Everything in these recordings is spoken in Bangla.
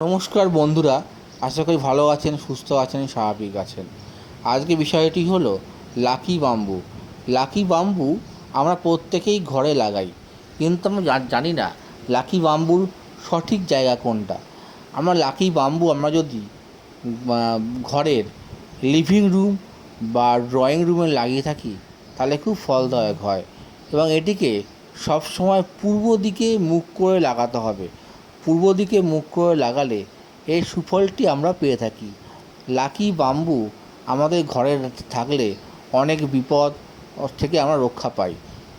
নমস্কার বন্ধুরা, আশা করি ভালো আছেন, সুস্থ আছেন, স্বাভাবিক আছেন। আজকে বিষয়টি হলো লাকি বাম্বু। লাকি বাম্বু আমরা প্রত্যেকেই ঘরে লাগাই, কিন্তু আমরা জানি না লাকি বাম্বুর সঠিক জায়গা কোনটা। লাকি বাম্বু আমরা যদি ঘরের লিভিং রুম বা ড্রয়িং রুমে লাগিয়ে থাকি তাহলে খুব ফলদায়ক হয়, এবং এটিকে সবসময় পূর্ব দিকে মুখ করে লাগাতে হবে। পূর্ব দিকে মুখ করে লাগালে এর সুফলটি আমরা পেয়ে থাকি। লাকি বাম্বু আমাদের ঘরে থাকলে অনেক বিপদ থেকে আমরা রক্ষা পাই।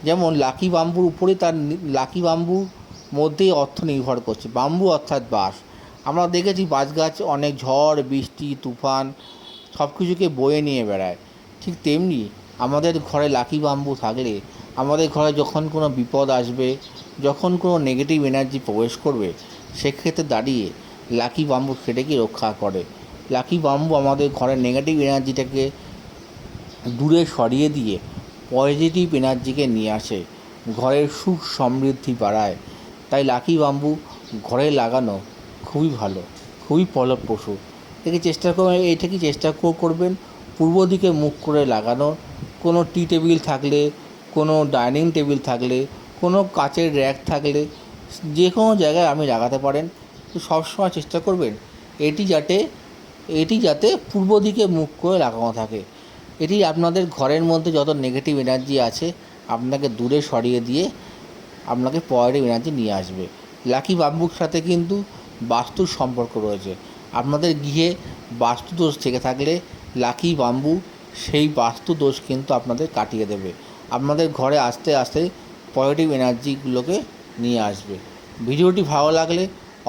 যেমন লাকি বাম্বুর উপরে লাকি বাম্বুর মধ্যেই অর্থ নির্ভর করছে। বাম্বু অর্থাৎ বাঁশ। আমরা দেখেছি বাঁশ গাছ অনেক ঝড় বৃষ্টি তুফান সব কিছুকে বয়ে নিয়ে বেড়ায়। ঠিক তেমনি আমাদের ঘরে লাকি বাম্বু থাকলে আমাদের ঘরে যখন কোনো বিপদ আসবে, যখন কোনো নেগেটিভ এনার্জি প্রবেশ করবে, সেক্ষেত্রে দাঁড়িয়ে লাকি বাম্বু সেটাকে রক্ষা করে। লাকি বাম্বু আমাদের ঘরের নেগেটিভ এনার্জিটাকে দূরে সরিয়ে দিয়ে পজিটিভ এনার্জিকে নিয়ে আসে, ঘরের সুখ সমৃদ্ধি বাড়ায়। তাই লাকি বাম্বু ঘরে লাগানো খুবই ভালো, খুবই ফলপ্রসূ। এটাকে চেষ্টা করবেন পূর্ব দিকে মুখ করে লাগানোর। কোনো টি টেবিল থাকলে, কোনো ডাইনিং টেবিল থাকলে, কোনো কাচের র্যাক থাকলে, যে কোনো জায়গায় আপনি লাগাতে পারেন। তো সবসময় চেষ্টা করবেন এটি যাতে পূর্ব দিকে মুখ করে লাগানো থাকে। এটি আপনাদের ঘরের মধ্যে যত নেগেটিভ এনার্জি আছে আপনাকে দূরে সরিয়ে দিয়ে আপনাকে পজিটিভ এনার্জি নিয়ে আসবে। লাকি বাম্বুর সাথে কিন্তু বাস্তুর সম্পর্ক রয়েছে। আপনাদের গৃহে বাস্তু দোষ থেকে থাকলে লাকি বাম্বু সেই বাস্তু দোষ কিন্তু আপনাদের কাটিয়ে দেবে। আপনাদের ঘরে আস্তে আস্তে পজিটিভ এনার্জিগুলোকে নিয়ে আসবে। ভিডিওটি ভালো লাগলে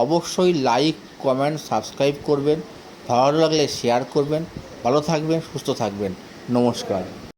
অবশ্যই লাইক, কমেন্ট, সাবস্ক্রাইব করবেন। ভালো লাগলে শেয়ার করবেন। ভালো থাকবেন, সুস্থ থাকবেন। নমস্কার।